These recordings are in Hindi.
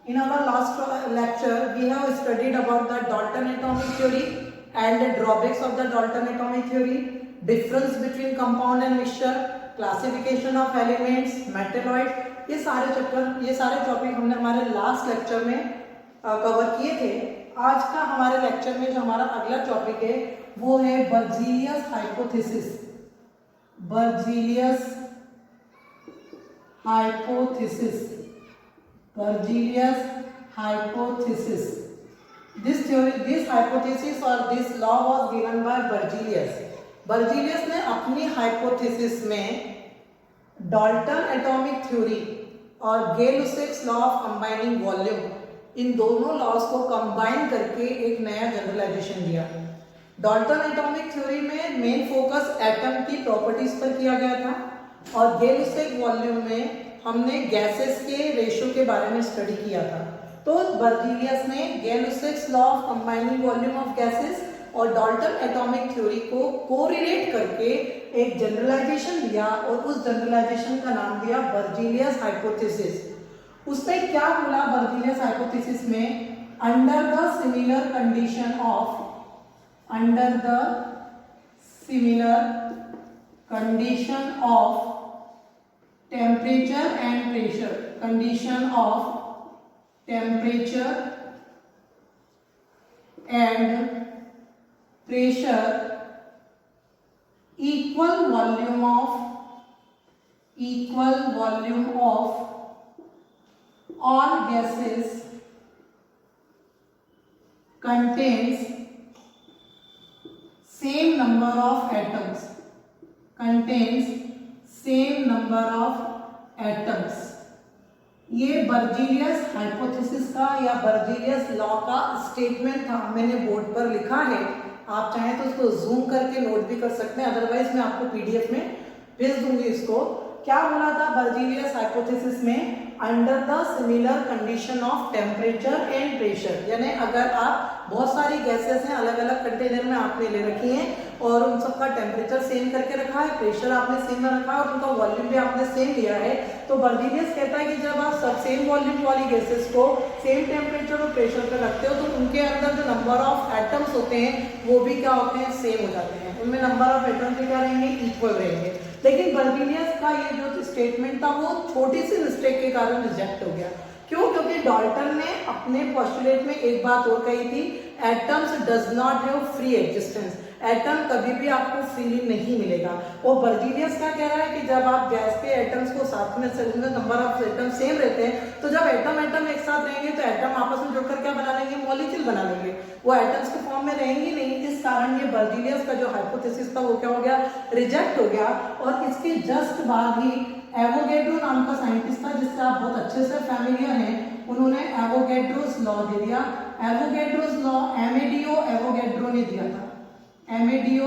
In our last lecture, we have studied about the Dalton atomic theory and the drawbacks of the Dalton atomic theory, difference between compound and mixture, classification of elements, metalloid. ये सारे टॉपिक हमने हमारे लास्ट लेक्चर में कवर किए थे। आज का हमारे लेक्चर में जो हमारा अगला टॉपिक है वो है Berzelius hypothesis. Berzelius hypothesis. Berzelius hypothesis. This hypothesis or this law was given by Berzelius. Berzelius ने अपनी hypothesis में डाल्टन एटॉमिक थ्योरी और गै-लुसाक्स लॉ ऑफ कंबाइनिंग वॉल्यूम, इन दोनों लॉज को कंबाइन करके एक नया जनरलाइजेशन दिया। डाल्टन एटॉमिक थ्योरी में मेन फोकस एटम की प्रॉपर्टीज पर किया गया था और गै-लुसाक वॉल्यूम में हमने गैसेस के रेशियो के बारे में स्टडी किया था। तो बर्जीलियस ने Gay-Lussac's law of combining volume of gases और डाल्टन एटॉमिक थ्योरी को कोरिलेट करके एक जनरलाइजेशन दिया और उस जनरलाइजेशन का नाम दिया बर्जीलियस हाइपोथेसिस। उसने क्या बोला बर्जीलियस हाइपोथेसिस में? Under the similar condition of temperature and pressure, condition of temperature and pressure, equal volume of all gases contains same number of atoms, ये बर्जीलियस हाइपोथेसिस का या बर्जीलियस लॉ का स्टेटमेंट था। मैंने बोर्ड पर लिखा है, आप चाहें तो उसको जूम करके नोट भी कर सकते हैं, अदरवाइज मैं आपको पीडीएफ में भेज दूंगी इसको। क्या बोला था बर्जीलियस हाइपोथेसिस में? Under the similar condition of temperature and pressure, यानी अगर आप बहुत सारी गैसेस हैं अलग अलग कंटेनर में आपने ले रखी हैं और उन सबका टेम्परेचर सेम करके रखा है, प्रेशर आपने सेम रखा है और उनका वॉल्यूम भी आपने सेम लिया है, तो बर्जीलियस कहता है कि जब आप सब सेम वॉल्यूम वाली गैसेस को सेम टेम्परेचर और प्रेशर पर रखते हो तो उनके अंदर जो नंबर ऑफ एटम्स होते हैं वो भी क्या होते हैं? सेम हो जाते हैं। उनमें नंबर ऑफ एटम्स भी क्या रहेंगे? इक्वल रहेंगे। लेकिन बर्जीलियस का ये जो स्टेटमेंट था वो छोटी सी मिस्टेक के कारण रिजेक्ट हो गया। क्यों? क्योंकि डाल्टन ने अपने पोस्टुलेट में एक बात और कही थी, atoms does not have free existence, atom कभी भी आपको फ्रीली नहीं मिलेगा। और बर्जीलियस क्या कह रहा है कि जब आप गैस के एटम्स को साथ में नंबर ऑफ एटम सेम रहते हैं तो जब एटम एक साथ रहेंगे तो एटम आपस में जुड़कर क्या बना लेंगे? मॉलिक्यूल बना लेंगे, वो एटम्स के फॉर्म में रहेंगे नहीं। इस कारण ये बर्जीलियस का जो हाइपोथेसिस था वो क्या हो गया? रिजेक्ट हो गया। और इसके जस्ट बाद ही एवोगैड्रो नाम का साइंटिस्ट था जिससे आप बहुत अच्छे से फैमिलियर हैं, उन्होंने एवोगैड्रोस लॉ दे दिया। एवोगैड्रोस लॉ एमेडियो एवोगैड्रो ने दिया था, एमेडियो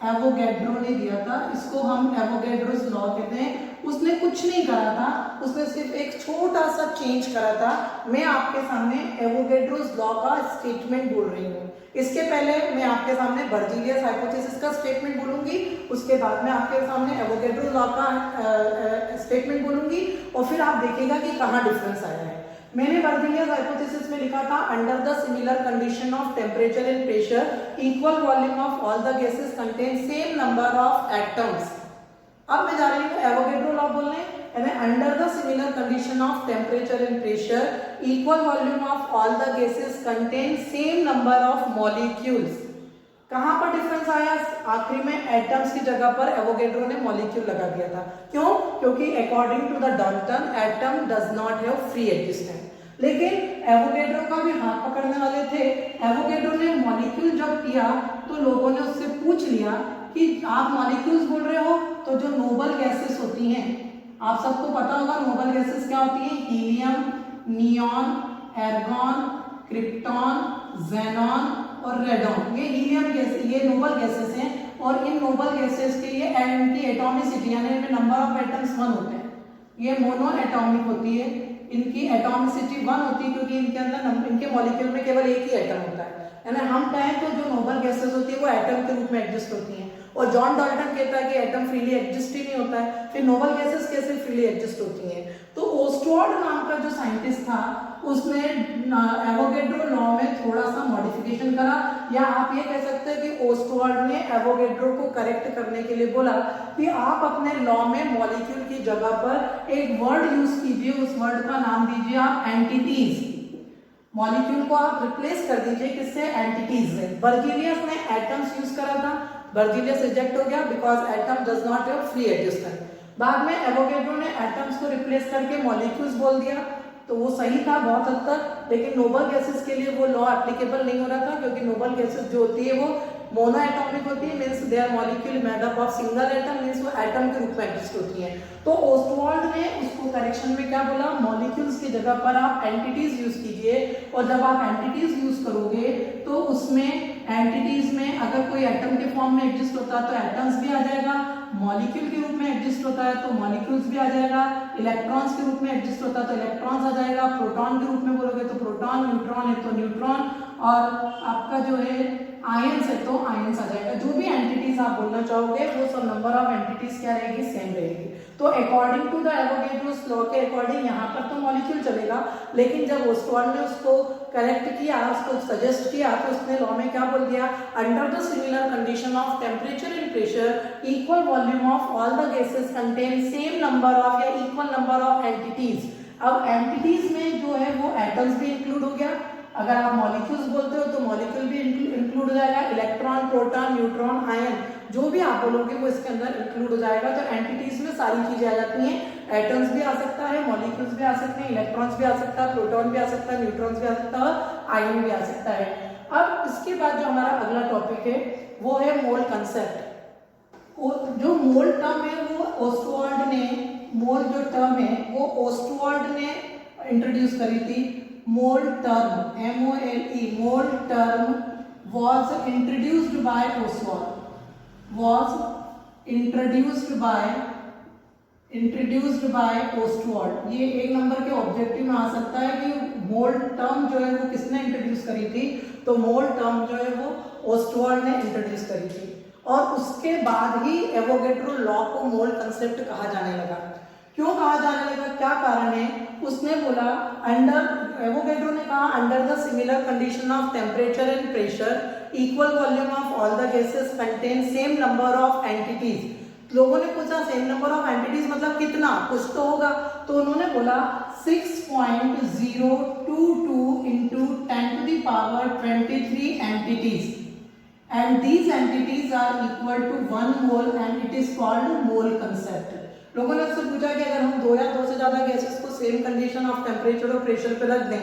एवोगैड्रो ने दिया था। इसको हम एवोगैड्रोस लॉ कहते हैं। उसने कुछ नहीं करा था, उसने सिर्फ एक छोटा सा चेंज करा था। मैं आपके सामने एवोगैड्रोस लॉ का स्टेटमेंट बोल रही हूँ। इसके पहले मैं आपके सामने बर्जीलियस हाइपोथेसिस का स्टेटमेंट बोलूंगी, उसके बाद में आपके सामने एवोगैड्रो लॉ का स्टेटमेंट बोलूंगी और फिर आप देखिएगा कि कहाँ डिफरेंस आया है। मैंने बर्जीलियस हाइपोथेसिस में लिखा था under the similar condition of temperature and pressure equal volume of all the gases contain same number of atoms. अब मैं जा रही हूँ एवोगैड्रो लॉ बोलने, यानी under the similar condition of temperature and pressure equal volume of all the gases contain same number of molecules. कहाँ पर डिफरेंस आया? आखिरी में एटम्स की जगह पर एवोगैड्रो ने मॉलिक्यूल लगा दिया था। क्यों? क्योंकि according to the Dalton atom does not have free existence. लेकिन एवोगैड्रो का भी हाथ पकड़ने वाले थे। एवोगैड्रो ने मॉलिक्यूल जब किया तो लोगों ने उससे पूछ लिया कि आप मॉलिक्यूल्स बोल रहे हो तो जो नोबल गैसेस होती हैं, आप सबको पता होगा नोबल गैसेस क्या होती हैं? हीलियम, नियॉन, एर्गॉन, क्रिप्टॉन, ज़ेनॉन और रेडॉन। ये हीलियम गैस, ये नोबल गैसेस हैं और इन नोबल गैसेस के लिए इनकी एटॉमिसिटी यानी इनमें नंबर ऑफ एटम्स 1 होते हैं। ये मोनो एटॉमिक होती है, इनकी एटॉमिसिटी 1 होती है क्योंकि इनके अंदर इनके मॉलिक्यूल में केवल एक ही एटम होता है। यानी हम कहें तो जो नोबल गैसेस होती है वो एटम के रूप में एग्जिस्ट होती हैं और जॉन डाल्टन कहता है कि एटम फ्रीली एग्जिस्ट ही नहीं होता है, फिर नोबल गैसेस कैसे फ्रीली एग्जिस्ट होती हैं। तो ओस्टवाल्ड नाम का जो साइंटिस्ट था उसने एवोगैड्रो लॉ में थोड़ा सा मॉडिफिकेशन करा, या आप ये कह सकते हैं कि ओस्टवाल्ड ने एवोगैड्रो को करेक्ट करने के लिए बोला कि आप अपने लॉ में मॉलिक्यूल की जगह पर एक वर्ड यूज कीजिए, उस वर्ड का नाम दीजिए आप एंटिटीज। मॉलिक्यूल को आप रिप्लेस कर दीजिए किससे, एंटिटीज से। बर्जीलियस ने एटम्स यूज करा था, बर्जीलियस रिजेक्ट हो गया because atom does not have free existence. बाद में एवोगैड्रो ने एटम्स को रिप्लेस करके मॉलिक्यूल्स बोल दिया, तो वो सही था बहुत हद तक, लेकिन नोबल गैसेस के लिए वो लॉ एप्लीकेबल नहीं हो रहा था, क्योंकि नोबल गैसेस जो होती है वो मोनोएटॉमिक होती है, means they are molecule made up of single atom, means वो एटम के रूप में एग्जिस्ट होती हैं। तो ओस्टवाल्ड ने उसको करेक्शन में क्या बोला, मॉलिक्यूल्स की जगह पर आप एंटिटीज यूज कीजिए, और जब आप एंटिटीज यूज करोगे तो उसमें एंटिटीज में अगर कोई एटम के फॉर्म में एग्जिस्ट होता है तो एटम्स भी आ जाएगा, मॉलिक्यूल के रूप में एग्जिस्ट होता है तो मॉलिक्यूल्स भी आ जाएगा, इलेक्ट्रॉन्स के रूप में एग्जिस्ट होता है तो इलेक्ट्रॉन्स आ जाएगा, प्रोटॉन के रूप में बोलोगे तो प्रोटॉन, न्यूट्रॉन है तो न्यूट्रॉन, और आपका जो है आयंस है तो आयंस आ जाएगा। जो भी एंटिटीज आप बोलना चाहोगे वो सब नंबर ऑफ एंटिटीज क्या रहेगी, सेम रहेगी। तो according to the Avogadro's law के अकॉर्डिंग यहाँ पर तो मॉलिक्यूल चलेगा, लेकिन जब ओस्टवाल्ड ने उसको करेक्ट किया, उसको सजेस्ट किया, तो उसने लॉ में क्या बोल दिया, under the similar condition of temperature and pressure equal volume of all the gases contain same number of या इक्वल नंबर ऑफ एंटिटीज। अब एंटिटीज में जो है वो एटम्स भी इंक्लूड हो गया, अगर आप मॉलिक्यूल्स बोलते हो तो मॉलिक्यूल भी इंक्लूड हो जाएगा, इलेक्ट्रॉन, प्रोटॉन, न्यूट्रॉन, आयन, जो भी आप बोलोगे वो इसके अंदर इंक्लूड हो जाएगा। तो एंटिटीज में सारी चीजें आ जाती हैं, एटम्स भी आ सकता है, मॉलिक्यूल्स भी आ सकते हैं, इलेक्ट्रॉन्स भी आ सकता है, प्रोटॉन भी आ सकता है, न्यूट्रॉन्स भी आ सकता है, आयन भी आ सकता है। अब इसके बाद जो हमारा अगला टॉपिक है वो है मोल कंसेप्ट। जो मोल टर्म है वो ओस्टवाल्ड ने, मोल जो टर्म है वो ओस्टवाल्ड ने इंट्रोड्यूस करी थी। Mole term, MOLE, mole term was introduced by Ostwald, was introduced by Ostwald। ये एक नंबर के ऑब्जेक्टिव में आ सकता है कि मोल टर्म जो है वो किसने इंट्रोड्यूस करी थी, तो मोल टर्म जो है वो ओस्टवाल्ड ने इंट्रोड्यूस करी थी, और उसके बाद ही एवोगैड्रो लॉ को मोल कंसेप्ट कहा जाने लगा। क्यों कहा जाने लगा, क्या कारण है, उसने बोला एवोगैड्रो ने कहा under the similar condition of temperature and pressure equal volume of all the gases contain same number of entities. लोगों ने पूछा सेम नंबर ऑफ एंटिटीज मतलब कितना, कुछ तो होगा, तो उन्होंने बोला 6.022 into 10 to the power 23 entities, and these entities are equal to 1 mole and it is called mole concept। लोगों ने उससे पूछा कि अगर हम दो या दो से ज्यादा गैसेस को सेम कंडीशन ऑफ टेम्परेचर और प्रेशर पे रख दें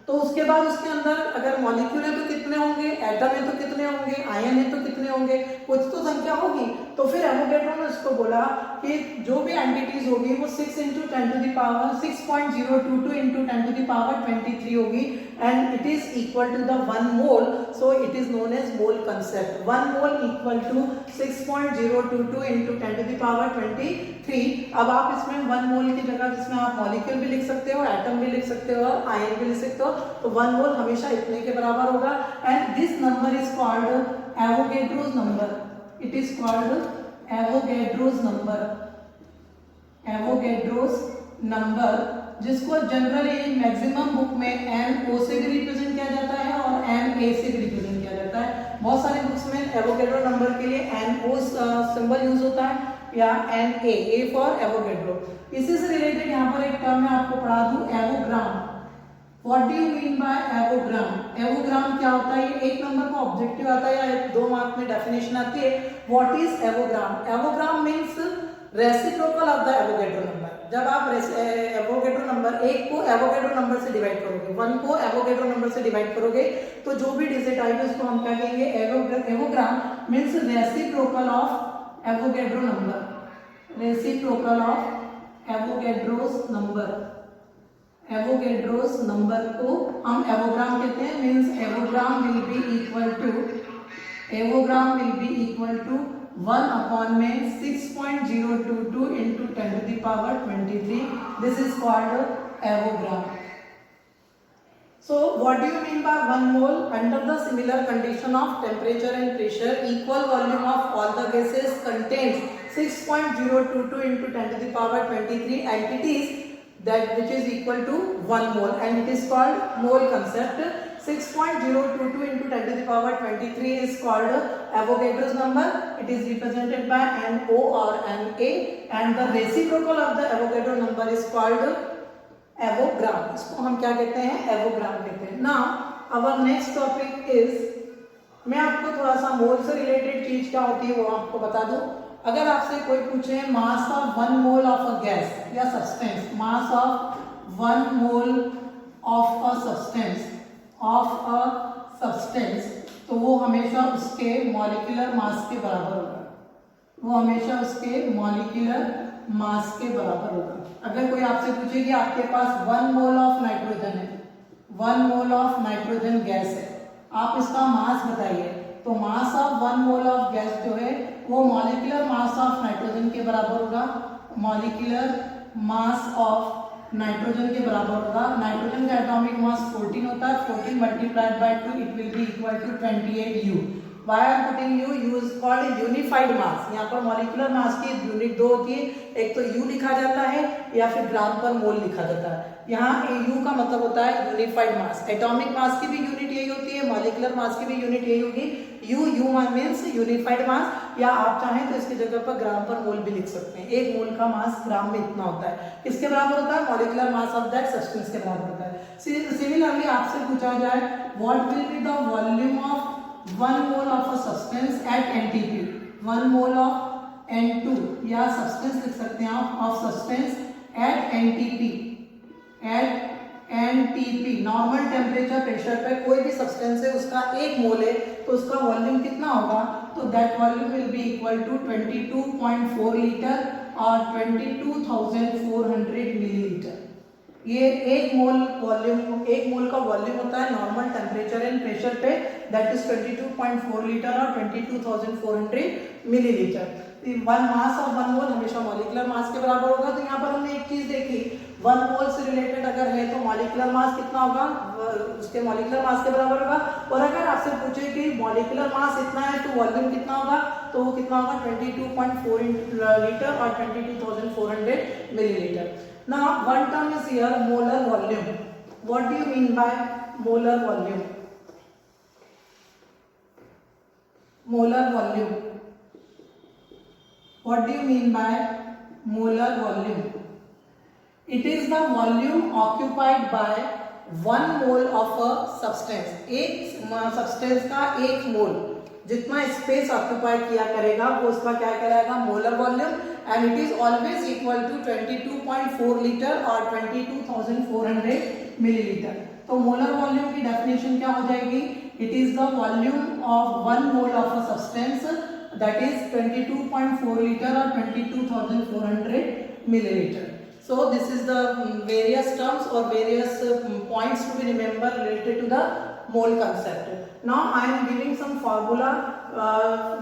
तो उसके बाद उसके अंदर अगर मॉलिक्यूल है तो कितने होंगे, एटम है तो कितने होंगे, आयन है तो कितने होंगे, कुछ तो संख्या होगी। तो फिर एवोगैड्रो ने उसको बोला कि जो भी एंटिटीज होगी वो 6 into 10 to the power 6.022 into 10 to the power 23 होगी, and it is equal to the 1 mole, so it is known as mole concept. 1 mole equal to 6.022 into 10 to the power 23। अब आप इसमें 1 मोल की जगह जिसमें आप मॉलिक्यूल भी लिख सकते हो, एटम भी लिख सकते हो और आयन भी लिख सकते हो, तो 1 मोल हमेशा इतने के बराबर होगा, and this number is called Avogadro's number. It is called Avogadro's number, Avogadro's number, जिसको जनरली मैक्सिमम बुक में NO से भी रिप्रेजेंट किया जाता है और NA से भी रिप्रेजेंट किया जाता है। बहुत सारे बुक्स में एवोगैड्रो नंबर के लिए NO सिंबल यूज होता है या NA, A फॉर एवोगैड्रो। इसी से रिलेटेड यहाँ पर एक टर्म मैं आपको पढ़ा दूं, एवोग्राम। What do you mean by एवोग्राम? एवोग्राम क्या होता है, ये एक नंबर का ऑब्जेक्टिव आता है या 2 मार्क में डेफिनेशन आती है। What is avogram? Avogram means reciprocal of the Avogadro number. जब आप एवोगैड्रो नंबर 1 को एवोगैड्रो नंबर से डिवाइड करोगे, 1 को एवोगैड्रो नंबर से डिवाइड करोगे, तो जो भी डिजिट आएगी उसको हम क्या कहेंगे, avogram means reciprocal of Avogadro number, reciprocal of Avogadro's number. Avogadro's number को हम एवोग्राम कहते हैं, means avogram will be equal to 1 upon में 6.022 into 10 to the power 23। This is called avogram. So what do you mean by 1 mole? Under the similar condition of temperature and pressure, equal volume of all the gases contains 6.022 into 10 to the power 23 entities, that which is equal to 1 mole, and it is called mole concept. 6.022 into 10 to the power 23 is called Avogadro's number. It is represented by NO or Na, and the reciprocal of the Avogadro number is called avogram. इसको हम क्या कहते हैं? एवोग्राम कहते हैं. Now our next topic is, मैं आपको थोड़ा सा मोल से रिलेटेड चीज क्या होती है वो आपको बता दूं. अगर आपसे कोई पूछे mass of 1 mole of a gas या substance, mass of 1 mole of a substance, तो वो हमेशा उसके मॉलिक्यूलर मास के बराबर होगा. वो हमेशा उसके मॉलिक्यूलर मास के बराबर होगा. अगर कोई आपसे पूछे कि आपके पास 1 मोल ऑफ नाइट्रोजन है, 1 मोल ऑफ नाइट्रोजन गैस है, आप इसका मास बताइए, तो मास ऑफ 1 मोल ऑफ गैस जो है वो मॉलिक्यूलर मास ऑफ नाइट्रोजन के बराबर होगा. मॉलिक्यूलर मास ऑफ नाइट्रोजन के बराबर होगा. नाइट्रोजन का एटॉमिक मास 14 होता है. 14 multiplied by 2 it will be equal to 28 U. Why I am putting U? U is called unified mass. यहाँ पर मॉलिक्यूलर मास की यूनिट दो होती है, एक तो U लिखा जाता है या फिर ग्राम पर मोल लिखा जाता है. यहाँ U का मतलब होता है यूनिफाइड मास. एटॉमिक मास की भी यूनिट यही होती है, मॉलिक्यूलर मास की भी यूनिट यही होगी. U मीन्स यूनिफाइड मास, या आप चाहें तो इसकी जगह पर ग्राम पर मोल भी लिख सकते हैं. एक मोल का मास ग्राम में इतना होता है. किसके बराबर होता है? Molecular mass of that substance के बराबर होता है. सिमिलरली आपसे पूछा जाए what will be the volume of 1 mole of a substance at NTP. 1 mole of N2 या substance लिख सकते हैं आप, of substance at NTP. at NTP normal temperature pressure पे कोई भी सब्सटेंस है, उसका 1 मोल है, तो उसका वॉल्यूम कितना होगा? तो that volume will be equal to 22.4 litre और 22,400 मिलीलीटर. ये 1 मोल का वॉल्यूम होता है नॉर्मल टेम्परेचर एंड प्रेशर पे, दैट इज 22.4 लीटर और 22,400 मिलीलीटर. वन मास ऑफ 1 मोल हमेशा मॉलिक्यूलर मास के बराबर होगा. तो यहाँ पर हमने एक चीज देखी, 1 मोल से रिलेटेड अगर है तो मॉलिक्यूलर मास कितना होगा? उसके मॉलिक्यूलर मास के बराबर होगा. और अगर आपसे पूछे कि मॉलिक्यूलर मास इतना है तो वॉल्यूम कितना होगा, तो वो कितना होगा? 22.4 लीटर और 22,400 millilitre. Now one term is here, molar volume. What do you mean by molar volume? Molar volume. What do you mean by molar volume? It is the volume occupied by 1 mole of a substance. एक substance का 1 मोल जितना स्पेस ऑक्यूपाई किया करेगा वो उसका क्या कहलाएगा? Molar volume. And it is always equal to 22.4 litre और 22,400 मिलीलीटर. तो मोलर वॉल्यूम की डेफिनेशन क्या हो जाएगी? It is the volume of 1 mole of a substance, that is 22.4 litre और 22,400 milliliter. So this is the various terms or various points to be remembered related to the mole concept. Now I am giving some formula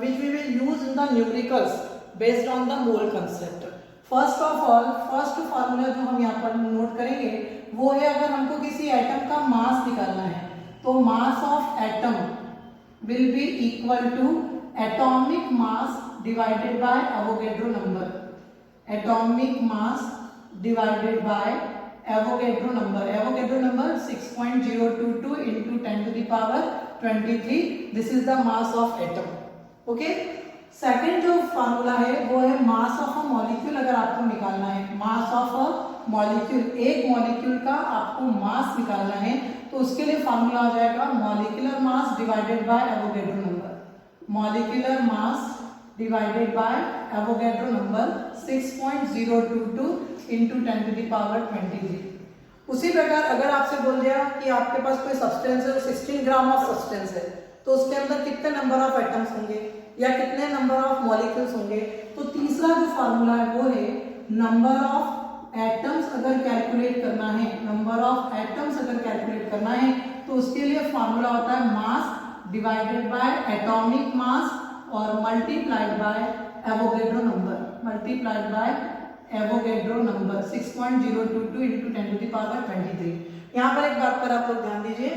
which we will use in the numericals based on the mole concept. First of all, first formula जो हम यहाँ पर नोट करेंगे वो है, अगर हमको किसी एटम का मास निकालना है तो mass of atom will be equal to atomic mass divided by Avogadro number. Atomic mass divided by Avogadro number. Avogadro number 6.022 into 10 to the power 23. This is the mass of atom. Okay. Second जो फार्मूला है वो है मास ऑफ अ मॉलिक्यूल. अगर आपको निकालना है मास ऑफ अ मॉलिक्यूल, एक मॉलिक्यूल का आपको मास निकालना है तो उसके लिए फार्मूला आ जाएगा molecular mass divided bye Avogadro number. Molecular mass divided bye Avogadro number 6.022 into 10 to the power 23. उसी प्रकार अगर आपसे बोल दिया कि आपके पास कोई सब्सटेंस है, 16 ग्राम ऑफ सब्सटेंस है, तो उसके अंदर कितने नंबर ऑफ एटम्स होंगे या कितने नंबर ऑफ मॉलिक्यूल्स होंगे, तो तीसरा जो फार्मूला है वो है नंबर ऑफ एटम्स. अगर कैलकुलेट करना है, नंबर ऑफ एटम्स अगर कैलकुलेट करना है तो उसके लिए फार्मूला होता है mass divided by atomic mass और multiplied by Avogadro number. Multiplied by Avogadro number 6.022 into 10 to the power 23. यहाँ पर एक बात पर आप लोग ध्यान दीजिए,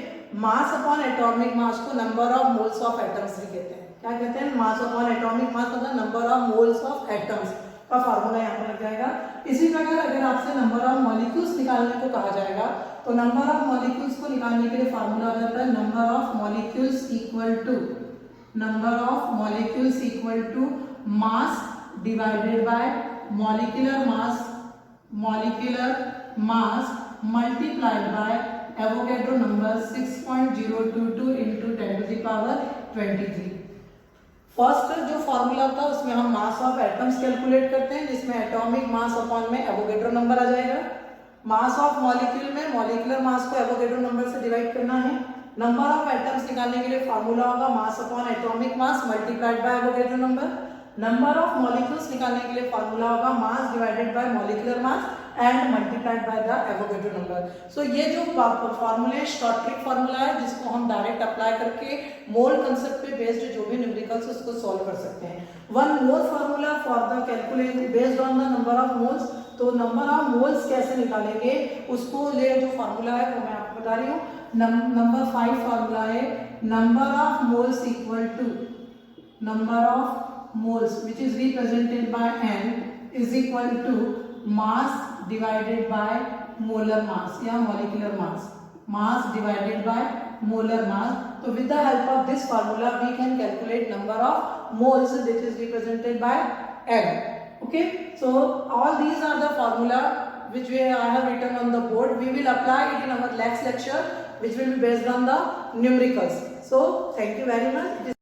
मास अपॉन एटॉमिक मास को number of moles of atoms भी कहते हैं। क्या कहते हैं? मास अपॉन एटॉमिक मास मतलब number of moles of atoms का फार्मूला यहाँ पर लग जाएगा। इसी प्रकार अगर आपसे नंबर ऑफ मॉलिक्यूल्स निकालने को कहा जाएगा तो नंबर ऑफ मॉलिक्यूल्स को निकालने के लिए फार्मूला आ जाता है number of molecules equal to mass divided by molecular mass multiplied by Avogadro number 6.022 into 10 to the power 23। First जो फॉर्मूला था उसमें हम मास ऑफ एटम्स कैलकुलेट करते हैं, जिसमें एटॉमिक मास अपॉन में एवोगेड्रो नंबर आ जाएगा। मास ऑफ मॉलिक्यूल में मॉलिक्यूलर मास को एवोगेड्रो नंबर से डिवाइड करना है। नंबर ऑफ एटम्स निकालने के लिए फॉर्मूला होगा mass upon atomic mass multiplied by Avogadro number. Number of molecules निकालने के लिए फॉर्मूला होगा mass divided by molecular mass and multiplied by the Avogadro number. So ये जो फॉर्मूला है शॉर्ट ट्रिक फॉर्मूला है, जिसको हम डायरेक्ट अप्लाई करके मोल कंसेप्ट पे बेस्ड जो भी न्यूमेरिकल्स उसको सॉल्व कर सकते हैं। One more formula for the calculation based on the number of moles. तो नंबर ऑफ मोल्स कैसे निकालेंगे उसको ले जो फॉर्मूला है वो मैं आपको बता रही हूँ। नंबर 5 फॉर्मूला है number of moles equal to number of moles which is represented by n is equal to mass divided by molar mass या molecular mass divided by molar mass। तो with the help of this formula we can calculate number of moles which is represented by n। okay, so all these are the formula which I have written on the board. We will apply it in our next lecture which will be based on the numericals. So thank you very much.